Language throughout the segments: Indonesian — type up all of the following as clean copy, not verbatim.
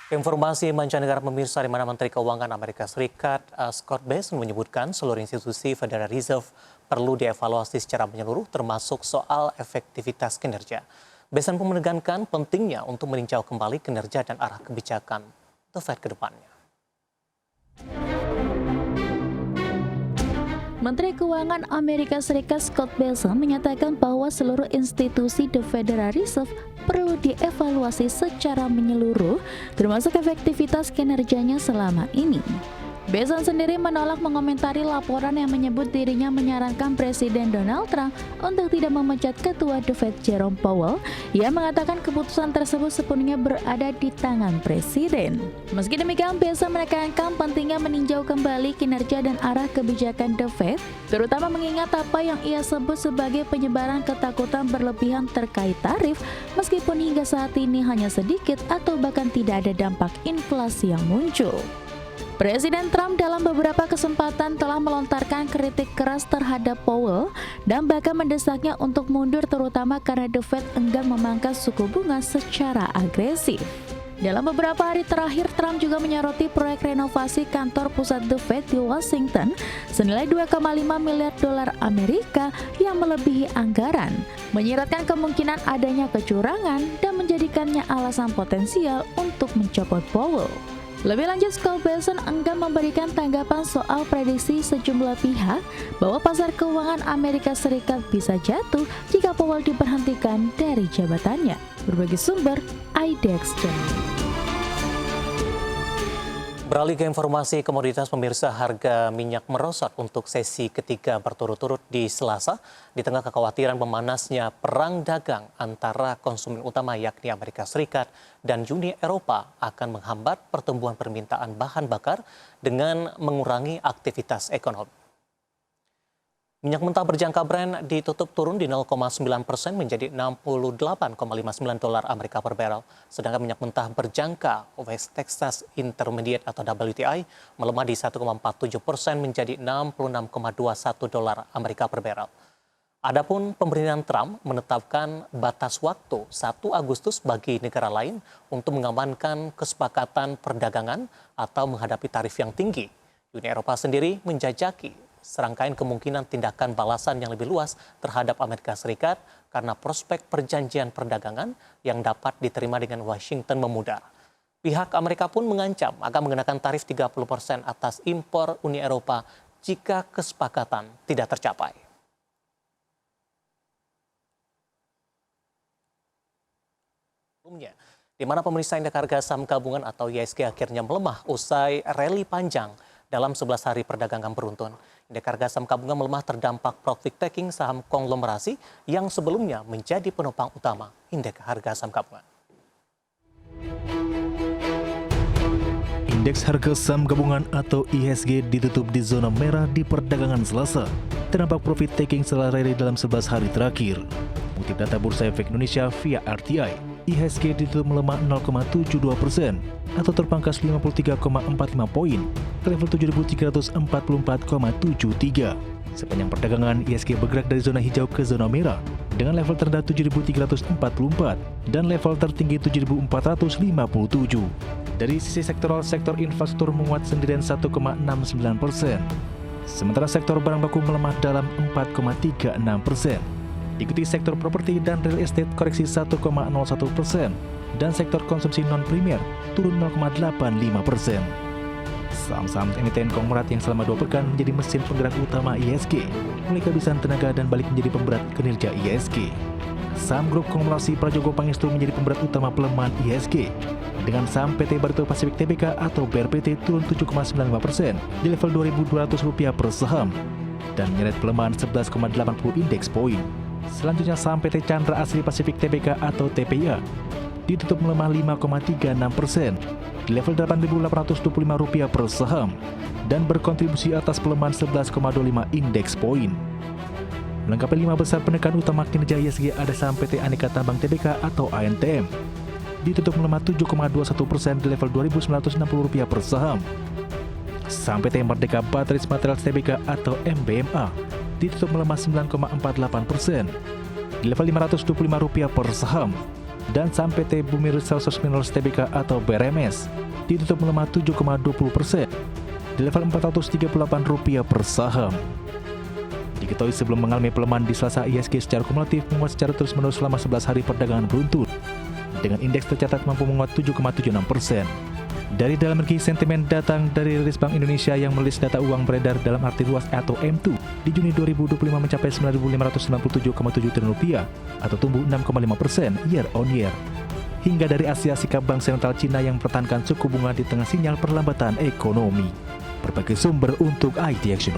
Informasi mancanegara pemirsa di mana Menteri Keuangan Amerika Serikat Scott Bessent menyebutkan seluruh institusi Federal Reserve perlu dievaluasi secara menyeluruh termasuk soal efektivitas kinerja. Bessent pun menekankan pentingnya untuk meninjau kembali kinerja dan arah kebijakan The Fed ke depannya. Menteri Keuangan Amerika Serikat Scott Bessent menyatakan bahwa seluruh institusi The Federal Reserve perlu dievaluasi secara menyeluruh, termasuk efektivitas kinerjanya selama ini. Bessent sendiri menolak mengomentari laporan yang menyebut dirinya menyarankan Presiden Donald Trump untuk tidak memecat Ketua The Fed Jerome Powell. Ia mengatakan keputusan tersebut sepenuhnya berada di tangan Presiden. Meski demikian, Bessent menekankan pentingnya meninjau kembali kinerja dan arah kebijakan The Fed, terutama mengingat apa yang ia sebut sebagai penyebaran ketakutan berlebihan terkait tarif, meskipun hingga saat ini hanya sedikit atau bahkan tidak ada dampak inflasi yang muncul. Presiden Trump dalam beberapa kesempatan telah melontarkan kritik keras terhadap Powell dan bahkan mendesaknya untuk mundur, terutama karena The Fed enggan memangkas suku bunga secara agresif. Dalam beberapa hari terakhir, Trump juga menyoroti proyek renovasi kantor pusat The Fed di Washington senilai 2,5 miliar dolar Amerika yang melebihi anggaran, menyiratkan kemungkinan adanya kecurangan dan menjadikannya alasan potensial untuk mencopot Powell. Lebih lanjut, Scott Bessent enggan memberikan tanggapan soal prediksi sejumlah pihak bahwa pasar keuangan Amerika Serikat bisa jatuh jika Powell diberhentikan dari jabatannya. Berbagai sumber, IDEX Channel. Beralih ke informasi komoditas, pemirsa, harga minyak merosot untuk sesi ketiga berturut-turut di Selasa di tengah kekhawatiran memanasnya perang dagang antara konsumen utama yakni Amerika Serikat dan Uni Eropa akan menghambat pertumbuhan permintaan bahan bakar dengan mengurangi aktivitas ekonomi. Minyak mentah berjangka Brent ditutup turun di 0,9% menjadi 68,59 dolar Amerika per barrel. Sedangkan minyak mentah berjangka West Texas Intermediate atau WTI melemah di 1,47% menjadi 66,21 dolar Amerika per barrel. Adapun pemerintahan Trump menetapkan batas waktu 1 Agustus bagi negara lain untuk mengamankan kesepakatan perdagangan atau menghadapi tarif yang tinggi. Uni Eropa sendiri menjajaki serangkaian kemungkinan tindakan balasan yang lebih luas terhadap Amerika Serikat karena prospek perjanjian perdagangan yang dapat diterima dengan Washington memudar. Pihak Amerika pun mengancam akan mengenakan tarif 30% atas impor Uni Eropa jika kesepakatan tidak tercapai. Di mana pemirsa, indeks harga saham gabungan atau IHSG akhirnya melemah usai rally panjang dalam 11 hari perdagangan beruntun. Indeks harga saham gabungan melemah terdampak profit taking saham konglomerasi yang sebelumnya menjadi penopang utama indeks harga saham gabungan. Indeks harga saham gabungan atau IHSG ditutup di zona merah di perdagangan Selasa. Terdampak profit taking setelah rally dalam 11 hari terakhir. Mengutip data Bursa Efek Indonesia via RTI, IHSG ditutup melemah 0,72% atau terpangkas 53,45 poin ke level 7.344,73. Sepanjang perdagangan, IHSG bergerak dari zona hijau ke zona merah dengan level terendah 7.344 dan level tertinggi 7.457. Dari sisi sektoral, sektor infrastruktur menguat sendirian 1,69%. Sementara sektor barang baku melemah dalam 4,36%. Diikuti sektor properti dan real estate koreksi 1,01% dan sektor konsumsi non-primer turun 0,85%. Saham-saham emiten konglomerat yang selama 2 pekan menjadi mesin penggerak utama IHSG mulai kehabisan tenaga dan balik menjadi pemberat kinerja IHSG. Saham grup konglomerasi Prajogo Pangestu menjadi pemberat utama pelemahan IHSG dengan saham PT Barito Pasifik Tbk atau BRPT turun 7,95% di level Rp2.200 per saham dan menyeret pelemahan 11,80 indeks poin. Selanjutnya saham PT Chandra Asri Pasifik Tbk atau TPIA ditutup melemah 5,36% di level Rp8.825 per saham dan berkontribusi atas pelemahan 11,25 indeks poin. Melengkapi 5 besar penekan utama kinerja IHSG ada saham PT Aneka Tambang Tbk atau ANTM ditutup melemah 7,21% di level Rp2.960 per saham. Saham PT Merdeka Batteries Materials Tbk atau MBMA ditutup melemah 9,48% di level Rp525 per saham dan saham PT Bumi Resources Minerals Tbk atau BRMS ditutup melemah 7,20% di level Rp438 per saham. Diketahui sebelum mengalami pelemahan di Selasa, IHSG secara kumulatif menguat secara terus-menerus selama 11 hari perdagangan beruntun, dengan indeks tercatat mampu menguat 7,76%. Dari dalam negeri, sentimen datang dari rilis Bank Indonesia yang merilis data uang beredar dalam arti luas atau M2 di Juni 2025 mencapai Rp9.597,7 triliun atau tumbuh 6,5% year on year. Hingga dari Asia, sikap Bank Sentral Cina yang mempertahankan suku bunga di tengah sinyal perlambatan ekonomi. Berbagai sumber untuk IT Action.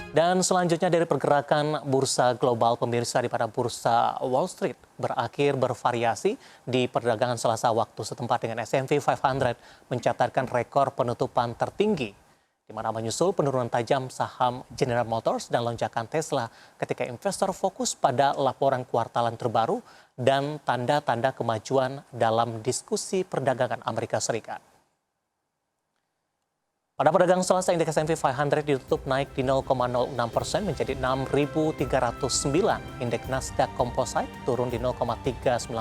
Dan selanjutnya dari pergerakan bursa global, pemirsa, di pada bursa Wall Street berakhir bervariasi di perdagangan Selasa waktu setempat dengan S&P 500 mencatatkan rekor penutupan tertinggi, di mana menyusul penurunan tajam saham General Motors dan lonjakan Tesla ketika investor fokus pada laporan kuartalan terbaru dan tanda-tanda kemajuan dalam diskusi perdagangan Amerika Serikat. Pada perdagangan Selasa, indeks S&P 500 ditutup naik di 0,06% menjadi 6.309. Indeks Nasdaq Composite turun di 0,39%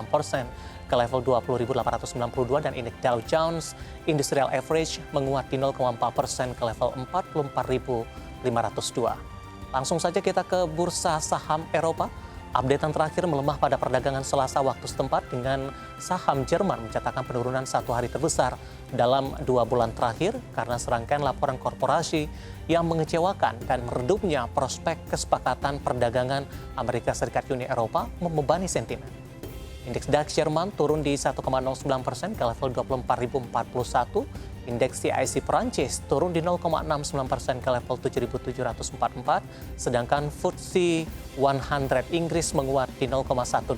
ke level 20.892 dan indeks Dow Jones Industrial Average menguat di 0,4% ke level 44.502. Langsung saja kita ke bursa saham Eropa. Updatean terakhir melemah pada perdagangan Selasa waktu setempat dengan saham Jerman mencatatkan penurunan satu hari terbesar dalam 2 bulan terakhir karena serangkaian laporan korporasi yang mengecewakan dan meredupnya prospek kesepakatan perdagangan Amerika Serikat Uni Eropa membebani sentimen. Indeks DAX Jerman turun di 1,09% ke level 24.041. Indeks CAC Perancis turun di 0,69% ke level 7.744, sedangkan FTSE 100 Inggris menguat di 0,12%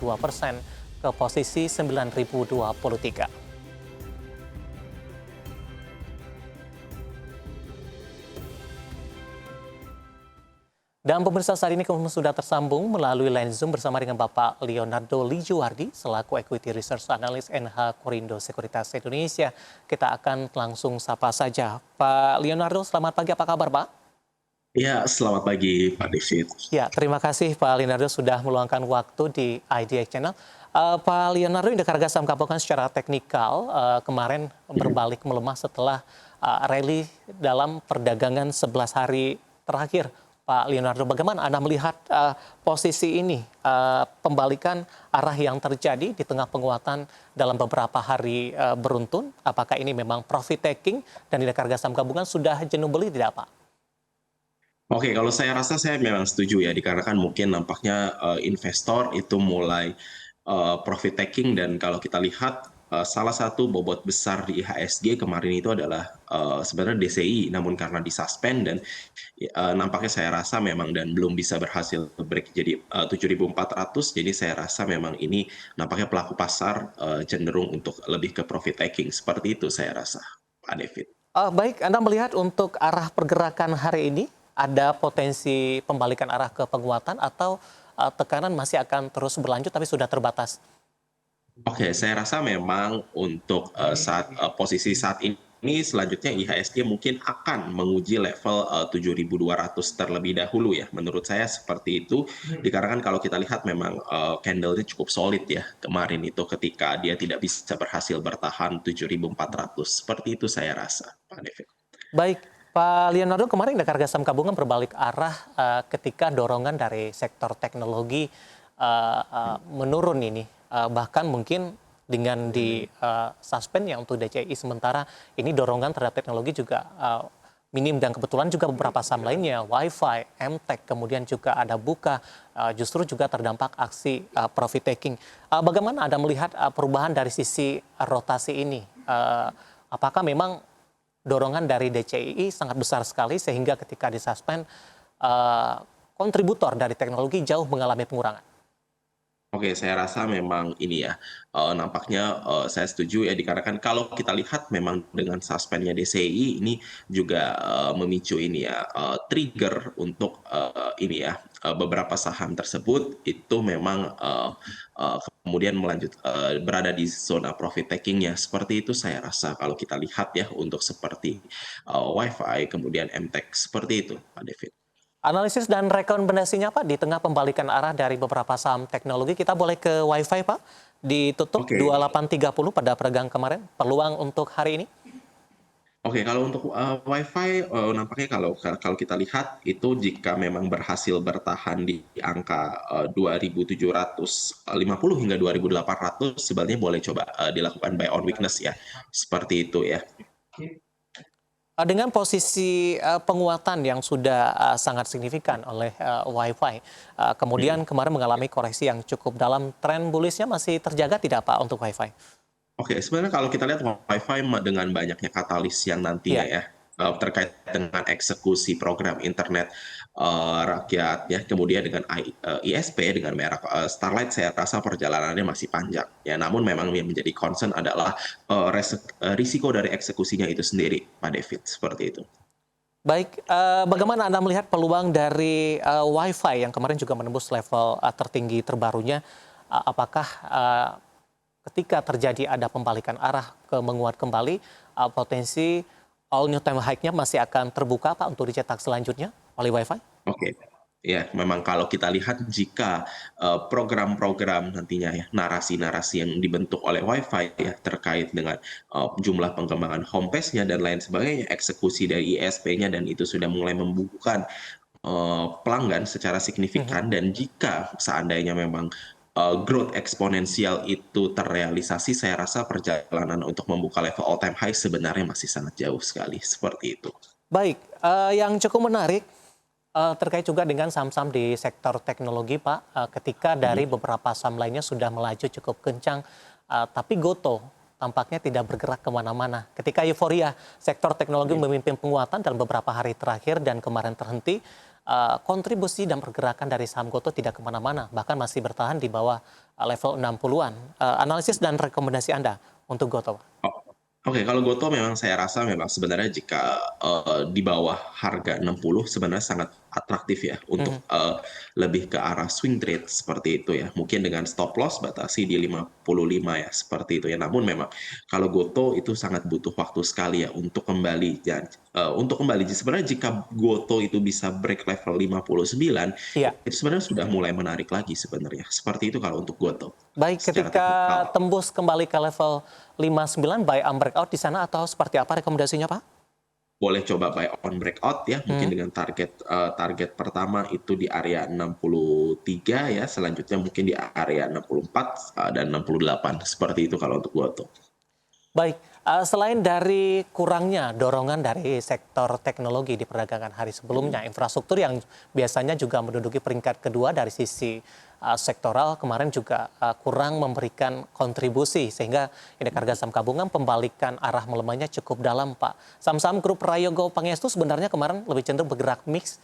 ke posisi 9.023. Dan pemirsa, saat ini kami sudah tersambung melalui line Zoom bersama dengan Bapak Leonardo Lijuwardi selaku Equity Research Analyst NH Korindo Sekuritas Indonesia. Kita akan langsung sapa saja. Pak Leonardo, selamat pagi. Apa kabar, Pak? Ya, selamat pagi Pak David. Ya, terima kasih Pak Leonardo sudah meluangkan waktu di IDX Channel. Pak Leonardo, indeks harga saham gabungan secara teknikal kemarin berbalik melemah setelah rally dalam perdagangan 11 hari terakhir. Pak Leonardo, bagaimana Anda melihat posisi ini, pembalikan arah yang terjadi di tengah penguatan dalam beberapa hari beruntun? Apakah ini memang profit taking dan indeks harga saham gabungan sudah jenuh beli tidak, Pak? Oke, kalau saya rasa saya memang setuju ya, dikarenakan mungkin nampaknya investor itu mulai profit taking, dan kalau kita lihat salah satu bobot besar di IHSG kemarin itu adalah sebenarnya DCI, namun karena disuspend dan nampaknya saya rasa memang dan belum bisa berhasil break jadi 7.400, jadi saya rasa memang ini nampaknya pelaku pasar cenderung untuk lebih ke profit taking, seperti itu saya rasa, Pak David. Baik, Anda melihat untuk arah pergerakan hari ini, ada potensi pembalikan arah ke penguatan atau tekanan masih akan terus berlanjut tapi sudah terbatas? Oke, saya rasa memang untuk posisi saat ini selanjutnya IHSG mungkin akan menguji level 7.200 terlebih dahulu ya. Menurut saya seperti itu, dikarenakan kalau kita lihat memang candle-nya cukup solid ya kemarin itu ketika dia tidak bisa berhasil bertahan 7.400. Seperti itu saya rasa, Pak David. Baik, Pak Leonardo, kemarin indeks harga saham gabungan berbalik arah ketika dorongan dari sektor teknologi menurun ini. Bahkan mungkin dengan di suspend yang untuk DCI sementara ini dorongan terhadap teknologi juga minim, dan kebetulan juga beberapa saham lainnya, Wi-Fi, MTech, kemudian juga ada Buka, justru juga terdampak aksi profit taking. Bagaimana Anda melihat perubahan dari sisi rotasi ini? Apakah memang dorongan dari DCI sangat besar sekali sehingga ketika disuspend kontributor dari teknologi jauh mengalami pengurangan? Oke, saya rasa memang ini ya, nampaknya saya setuju ya, dikarenakan kalau kita lihat memang dengan suspendnya DCI ini juga memicu ini ya, trigger untuk ini ya, beberapa saham tersebut itu memang kemudian berada di zona profit taking-nya. Seperti itu saya rasa kalau kita lihat ya, untuk seperti Wi-Fi, kemudian MTech, seperti itu Pak David. Analisis dan rekomendasinya Pak, di tengah pembalikan arah dari beberapa saham teknologi, kita boleh ke Wi-Fi Pak, ditutup Oke. 28.30 pada peregang kemarin, peluang untuk hari ini? Oke, kalau untuk Wi-Fi, nampaknya kalau kita lihat itu jika memang berhasil bertahan di angka 2.750 hingga 2.800, sebenarnya boleh coba dilakukan buy on weakness ya, seperti itu ya. Dengan posisi penguatan yang sudah sangat signifikan oleh Wi-Fi, kemudian kemarin mengalami koreksi yang cukup dalam, tren bullishnya masih terjaga tidak Pak untuk Wi-Fi? Oke, sebenarnya kalau kita lihat Wi-Fi dengan banyaknya katalis yang nantinya Iya. ya terkait dengan eksekusi program internet rakyat ya, kemudian dengan ISP dengan merek Starlight, saya rasa perjalanannya masih panjang ya. Namun memang yang menjadi concern adalah risiko dari eksekusinya itu sendiri, Pak David, seperti itu. Baik, bagaimana Anda melihat peluang dari Wi-Fi yang kemarin juga menembus level tertinggi terbarunya? Apakah ketika terjadi ada pembalikan arah ke menguat kembali, potensi all new time high-nya masih akan terbuka Pak untuk dicetak selanjutnya oleh Wi-Fi? Oke. Ya, memang kalau kita lihat jika program-program nantinya ya, narasi-narasi yang dibentuk oleh Wi-Fi ya terkait dengan jumlah pengembangan homepage-nya dan lain sebagainya, eksekusi dari ISP-nya dan itu sudah mulai membukukan pelanggan secara signifikan, dan jika seandainya memang growth eksponensial itu terrealisasi, saya rasa perjalanan untuk membuka level all time high sebenarnya masih sangat jauh sekali, seperti itu. Baik, yang cukup menarik terkait juga dengan saham-saham di sektor teknologi Pak, ketika dari beberapa saham lainnya sudah melaju cukup kencang, tapi Goto tampaknya tidak bergerak kemana-mana. Ketika euforia sektor teknologi memimpin penguatan dalam beberapa hari terakhir dan kemarin terhenti, kontribusi dan pergerakan dari saham Goto tidak kemana-mana, bahkan masih bertahan di bawah level 60-an. Analisis dan rekomendasi Anda untuk Goto? Oh, Oke, kalau Goto memang saya rasa memang sebenarnya jika di bawah harga 60 sebenarnya sangat atraktif ya untuk lebih ke arah swing trade seperti itu ya. Mungkin dengan stop loss batasi di 55 ya, seperti itu ya. Namun memang kalau Goto itu sangat butuh waktu sekali ya untuk kembali. Ya, untuk kembali sebenarnya jika Goto itu bisa break level 59, Iya. itu sebenarnya sudah mulai menarik lagi sebenarnya. Seperti itu kalau untuk Goto. Baik, Secara ketika teknikal. tembus kembali ke level 59, buy on breakout di sana atau seperti apa rekomendasinya Pak? Boleh coba buy on breakout ya, mungkin dengan target pertama itu di area 63 ya, selanjutnya mungkin di area 64 dan 68, seperti itu kalau untuk Goto. Baik, selain dari kurangnya dorongan dari sektor teknologi di perdagangan hari sebelumnya, infrastruktur yang biasanya juga menduduki peringkat kedua dari sisi sektoral kemarin juga kurang memberikan kontribusi, sehingga indeks harga saham gabungan pembalikan arah melemahnya cukup dalam Pak. Saham-saham grup Prayogo Pangestu sebenarnya kemarin lebih cenderung bergerak mix.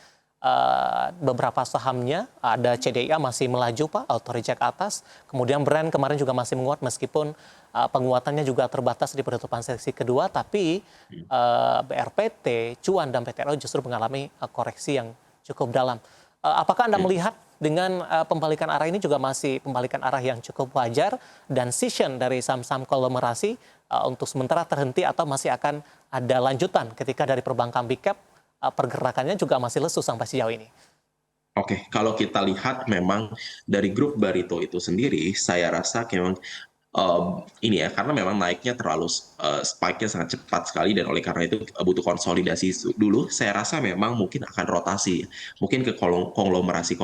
Beberapa sahamnya ada CDIA masih melaju Pak, auto reject atas, kemudian Brand kemarin juga masih menguat meskipun penguatannya juga terbatas di penutupan sesi kedua, tapi BRPT, Cuan dan PTRO justru mengalami koreksi yang cukup dalam. Apakah Anda melihat dengan pembalikan arah ini juga masih pembalikan arah yang cukup wajar dan session dari saham-saham konglomerasi untuk sementara terhenti atau masih akan ada lanjutan ketika dari perbankan big cap pergerakannya juga masih lesu sampai sejauh ini? Oke, kalau kita lihat memang dari grup Barito itu sendiri, saya rasa memang ini ya, karena memang naiknya terlalu spike-nya sangat cepat sekali, dan oleh karena itu butuh konsolidasi dulu. Saya rasa memang mungkin akan rotasi, mungkin ke konglomerasi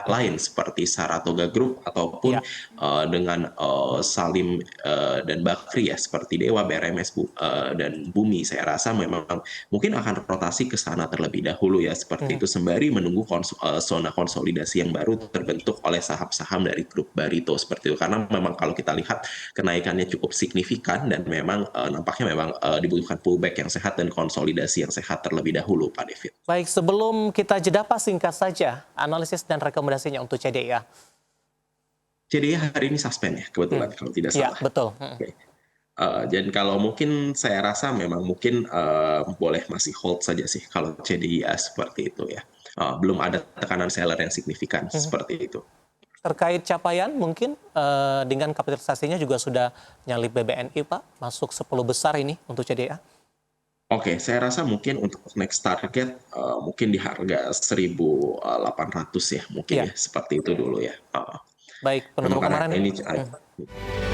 lain seperti Saratoga Group ataupun Ya. dengan Salim dan Bakri ya, seperti Dewa, BRMS dan Bumi. Saya rasa memang mungkin akan rotasi ke sana terlebih dahulu ya, seperti itu sembari menunggu zona konsolidasi yang baru terbentuk oleh saham-saham dari grup Barito seperti itu. Karena memang kalau kita lihat kenaikannya cukup signifikan dan memang nampaknya memang dibutuhkan pullback yang sehat dan konsolidasi yang sehat terlebih dahulu, Pak David. Baik, sebelum kita jeda Pak, singkat saja analisis dan rekomendasinya untuk CDIA. CDIA hari ini suspend ya, kebetulan kalau tidak Iya, salah. betul. Oke. Dan kalau mungkin saya rasa memang mungkin boleh masih hold saja sih kalau CDIA seperti itu ya. Belum ada tekanan seller yang signifikan seperti itu. Terkait capaian mungkin dengan kapitalisasinya juga sudah nyalip BBNI Pak, masuk 10 besar ini untuk CDIA. Oke, saya rasa mungkin untuk next target mungkin di harga 1.800 ya mungkin Iya, ya seperti itu dulu ya. baik Memang penutup karena kemarin. ini